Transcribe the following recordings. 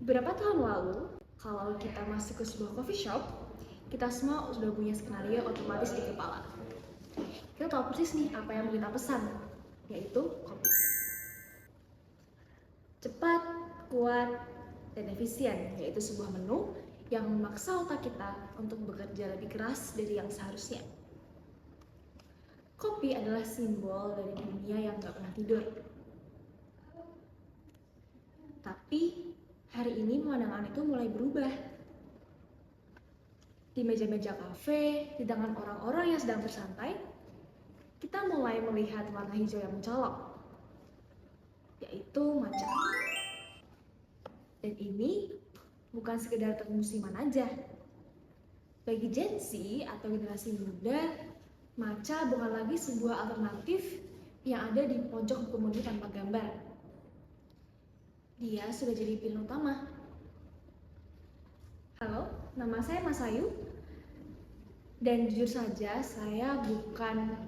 Beberapa tahun lalu, kalau kita masuk ke sebuah coffee shop, kita semua sudah punya skenario otomatis di kepala. Kita tahu persis nih apa yang mau kita pesan, yaitu kopi. Cepat, kuat, dan efisien, yaitu sebuah menu yang memaksa otak kita untuk bekerja lebih keras dari yang seharusnya. Kopi adalah simbol dari dunia yang gak pernah tidur. Tapi hari ini pemandangan itu mulai berubah. Di meja-meja kafe, di tangan orang-orang yang sedang bersantai, kita mulai melihat warna hijau yang mencolok, yaitu matcha. Dan ini bukan sekedar tren musiman aja. Bagi Gen Z atau generasi muda, matcha bukan lagi sebuah alternatif yang ada di pojok buku menu tanpa gambar. Dia sudah jadi pilihan utama. Halo, nama saya Mas Ayu. Dan jujur saja, saya bukan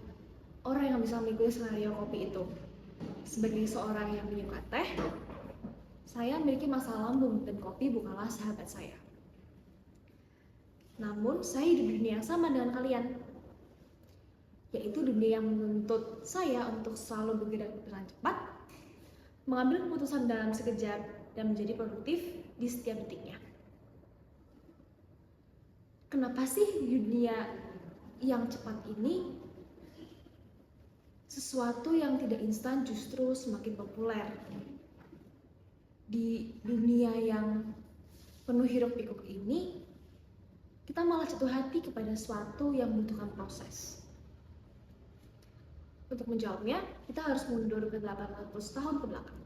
orang yang bisa mengikuti skenario kopi itu. Sebagai seorang yang menyuka teh, saya memiliki masalah lambung dan kopi bukanlah sahabat saya. Namun, saya hidup di dunia yang sama dengan kalian, yaitu dunia yang menuntut saya untuk selalu bergerak dengan cepat, mengambil keputusan dalam sekejap, dan menjadi produktif di setiap detiknya. Kenapa sih dunia yang cepat ini sesuatu yang tidak instan justru semakin populer? Di dunia yang penuh hiruk-pikuk ini, kita malah jatuh hati kepada sesuatu yang membutuhkan proses. Untuk menjawabnya, kita harus mundur ke 800 tahun ke belakang.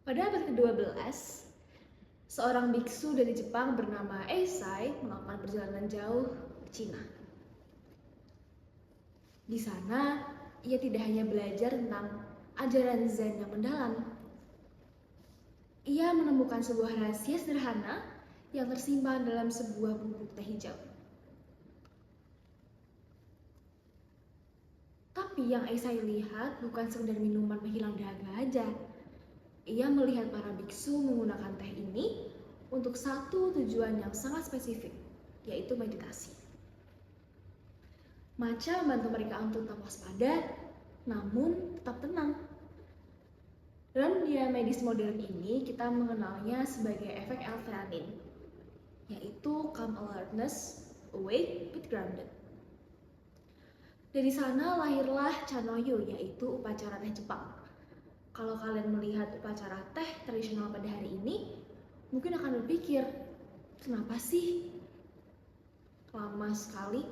Pada abad ke-12, seorang biksu dari Jepang bernama Eisai melakukan perjalanan jauh ke Cina. Di sana, ia tidak hanya belajar tentang ajaran Zen yang mendalam. Ia menemukan sebuah rahasia sederhana yang tersimpan dalam sebuah bubuk teh hijau. Tapi yang Eisai lihat bukan sekedar minuman penghilang dahaga aja. Ia melihat para biksu menggunakan teh ini untuk satu tujuan yang sangat spesifik, yaitu meditasi. Matcha membantu mereka untuk tetap waspada, namun tetap tenang. Dalam dunia medis modern ini, kita mengenalnya sebagai efek L-theanine, yaitu calm alertness, awake but grounded. Dari sana lahirlah Chanoyu, yaitu upacara teh Jepang. Kalau kalian melihat upacara teh tradisional pada hari ini, mungkin akan berpikir, kenapa sih lama sekali?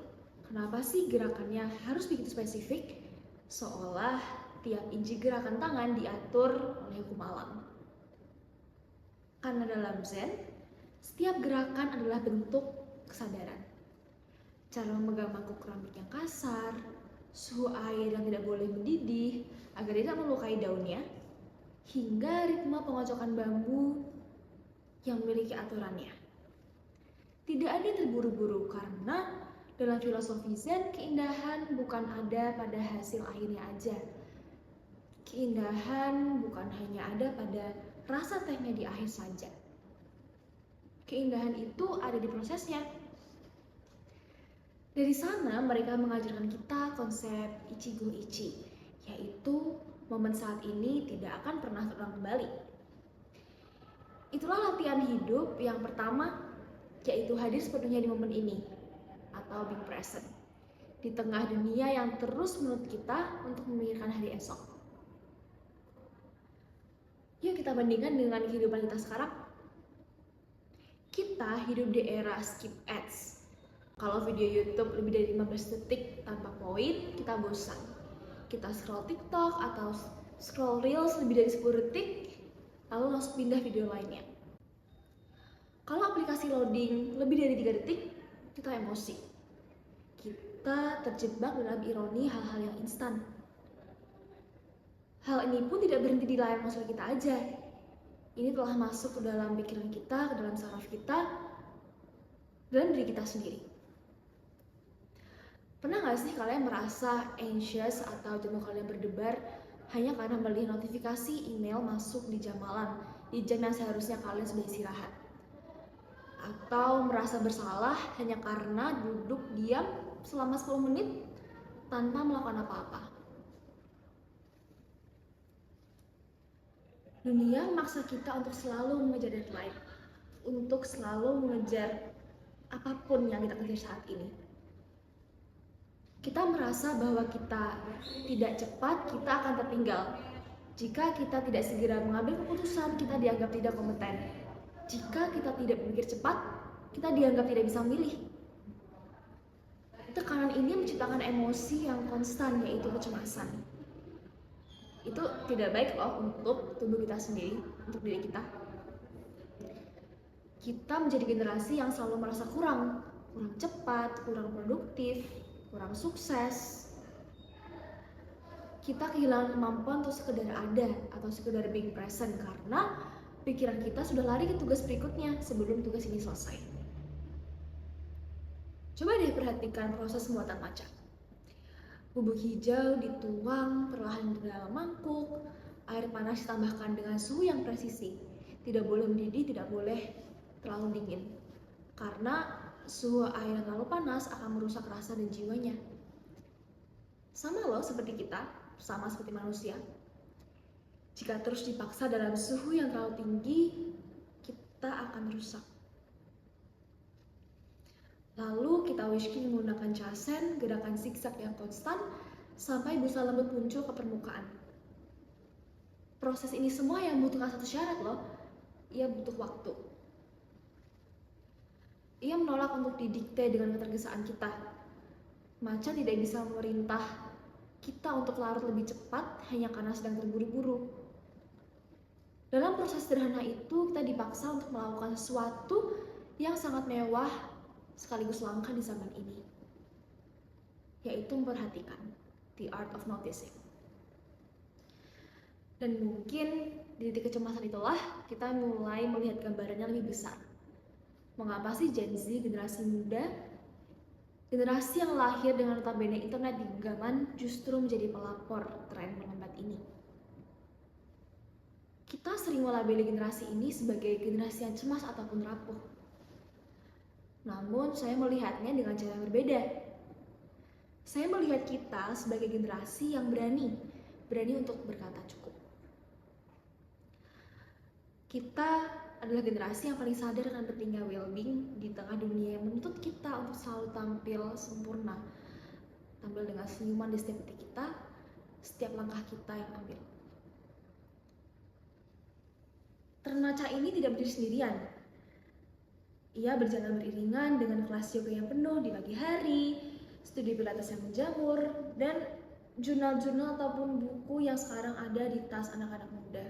Kenapa sih gerakannya harus begitu spesifik? Seolah tiap inci gerakan tangan diatur oleh hukum alam. Karena dalam Zen, setiap gerakan adalah bentuk kesadaran. Cara memegang mangkuk keramik yang kasar, suhu air yang tidak boleh mendidih agar tidak melukai daunnya, hingga ritme pengocokan bambu yang memiliki aturannya. Tidak ada yang terburu-buru karena dalam filosofi Zen, keindahan bukan ada pada hasil akhirnya aja. Keindahan bukan hanya ada pada rasa tehnya di akhir saja. Keindahan itu ada di prosesnya. Dari sana mereka mengajarkan kita konsep Ichigo Ichi, yaitu momen saat ini tidak akan pernah terulang kembali. Itulah latihan hidup yang pertama, yaitu hadir sepenuhnya di momen ini, atau being present, di tengah dunia yang terus menuntut kita untuk memikirkan hari esok. Yuk kita bandingkan dengan kehidupan kita sekarang. Kita hidup di era skip ads. Kalau video YouTube lebih dari 15 detik tanpa poin, kita bosan. Kita scroll TikTok atau scroll Reels lebih dari 10 detik, lalu langsung pindah video lainnya. Kalau aplikasi loading lebih dari 3 detik, kita emosi. Kita terjebak dalam ironi hal-hal yang instan. Hal ini pun tidak berhenti di layar ponsel kita aja. Ini telah masuk ke dalam pikiran kita, ke dalam saraf kita, dalam diri kita sendiri. Pernah nggak sih kalian merasa anxious atau jantung kalian berdebar hanya karena melihat notifikasi email masuk di jam malam, di jam yang seharusnya kalian sudah istirahat? Atau merasa bersalah hanya karena duduk diam selama 10 menit tanpa melakukan apa-apa? Dunia memaksa kita untuk selalu mengejar deadline, untuk selalu mengejar apapun yang kita kejar saat ini. Kita merasa bahwa kita tidak cepat, kita akan tertinggal. Jika kita tidak segera mengambil keputusan, kita dianggap tidak kompeten. Jika kita tidak berpikir cepat, kita dianggap tidak bisa memilih. Tekanan ini menciptakan emosi yang konstan, yaitu kecemasan. Itu tidak baik loh untuk tubuh kita sendiri, untuk diri kita. Kita menjadi generasi yang selalu merasa kurang cepat, kurang produktif, kurang sukses. Kita kehilangan kemampuan untuk sekedar ada atau sekedar being present karena pikiran kita sudah lari ke tugas berikutnya sebelum tugas ini selesai. Coba deh perhatikan proses pembuatan matcha. Bubuk hijau dituang perlahan ke dalam mangkuk, air panas ditambahkan dengan suhu yang presisi. Tidak boleh mendidih, tidak boleh terlalu dingin. Karena suhu air yang terlalu panas akan merusak rasa dan jiwanya. Sama loh seperti kita, sama seperti manusia. Jika terus dipaksa dalam suhu yang terlalu tinggi, kita akan rusak. Lalu kita whisking menggunakan chasen, gerakan zigzag yang konstan, sampai busa lembut muncul ke permukaan. Proses ini semua yang membutuhkan satu syarat loh, ia butuh waktu. Ia menolak untuk didikte dengan ketergesaan kita. Matcha tidak bisa memerintah kita untuk larut lebih cepat hanya karena sedang terburu-buru. Dalam proses sederhana itu, kita dipaksa untuk melakukan sesuatu yang sangat mewah sekaligus langka di zaman ini, yaitu memperhatikan, the art of noticing. Dan mungkin di titik kecemasan itulah kita mulai melihat gambarannya lebih besar. Mengapa sih Gen Z, generasi muda, generasi yang lahir dengan notabene internet di genggaman, justru menjadi pelapor tren melambat ini? Kita sering melabeli generasi ini sebagai generasi yang cemas ataupun rapuh. Namun saya melihatnya dengan cara yang berbeda. Saya melihat kita sebagai generasi yang berani untuk berkata cukup. Kita adalah generasi yang paling sadar akan pentingnya well-being di tengah dunia yang menuntut kita untuk selalu tampil sempurna. Tampil dengan senyuman di setiap detik kita, setiap langkah kita yang ambil. Tren matcha ini tidak berdiri sendirian. Ia berjalan beriringan dengan kelas yoga yang penuh di pagi hari, studi pilates yang menjamur, dan jurnal-jurnal ataupun buku yang sekarang ada di tas anak-anak muda.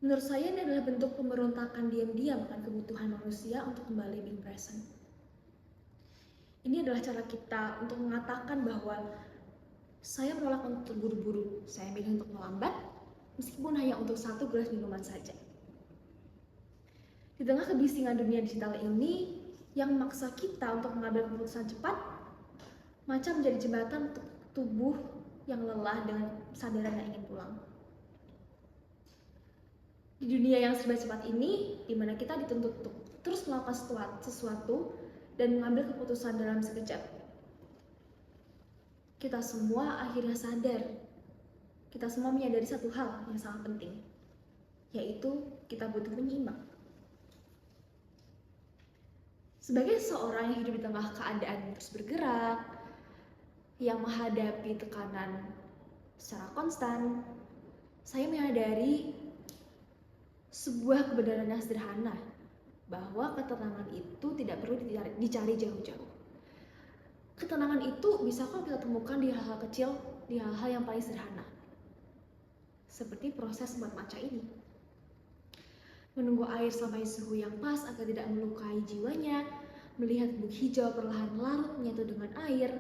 Menurut saya ini adalah bentuk pemberontakan diam-diam akan kebutuhan manusia untuk kembali being present. Ini adalah cara kita untuk mengatakan bahwa saya menolak untuk terburu-buru, saya milih untuk melambat, meskipun hanya untuk 1 gelas minuman saja. Di tengah kebisingan dunia digital ini yang memaksa kita untuk mengambil keputusan cepat, matcha menjadi jembatan untuk tubuh yang lelah dengan kesadaran yang ingin pulang. Di dunia yang serba cepat ini, di mana kita dituntut untuk terus melakukan sesuatu dan mengambil keputusan dalam sekejap, kita semua akhirnya sadar. Kita semua menyadari satu hal yang sangat penting, yaitu kita butuh penyeimbang. Sebagai seorang yang hidup di tengah keadaan terus bergerak, yang menghadapi tekanan secara konstan, saya menyadari sebuah kebenaran yang sederhana bahwa ketenangan itu tidak perlu dicari jauh-jauh. Ketenangan itu bisa kok kita temukan di hal-hal kecil, di hal-hal yang paling sederhana. Seperti proses membuat matcha ini. Menunggu air sampai suhu yang pas agar tidak melukai jiwanya, melihat bubuk hijau perlahan larut menyatu dengan air,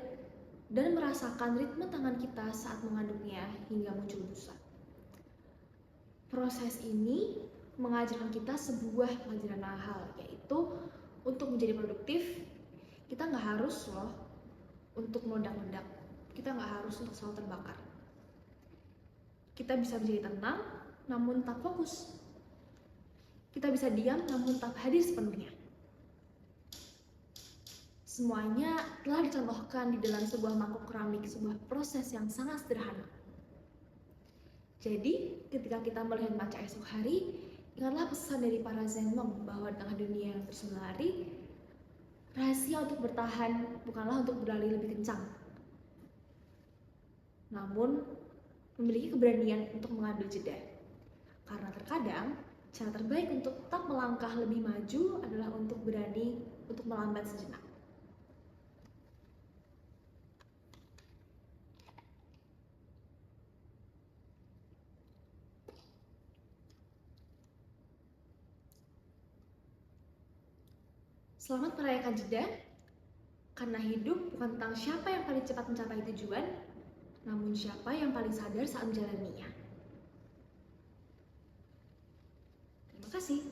dan merasakan ritme tangan kita saat mengaduknya hingga muncul busa. Proses ini mengajarkan kita sebuah pelajaran hal, yaitu untuk menjadi produktif, kita nggak harus loh untuk meledak-ledak, kita nggak harus untuk selalu terbakar. Kita bisa menjadi tenang, namun tak fokus. Kita bisa diam, namun tak hadir sepenuhnya. Semuanya telah dicontohkan di dalam sebuah mangkok keramik, sebuah proses yang sangat sederhana. Jadi, ketika kita melihat matcha esok hari, ingatlah pesan dari para Zen monk bahwa di tengah dunia yang terus berlari, rahasia untuk bertahan bukanlah untuk berlari lebih kencang, namun memiliki keberanian untuk mengambil jeda. Karena terkadang, cara terbaik untuk tetap melangkah lebih maju adalah untuk berani untuk melambat sejenak. Selamat merayakan jeda, karena hidup bukan tentang siapa yang paling cepat mencapai tujuan, namun siapa yang paling sadar saat menjalaninya. Terima kasih.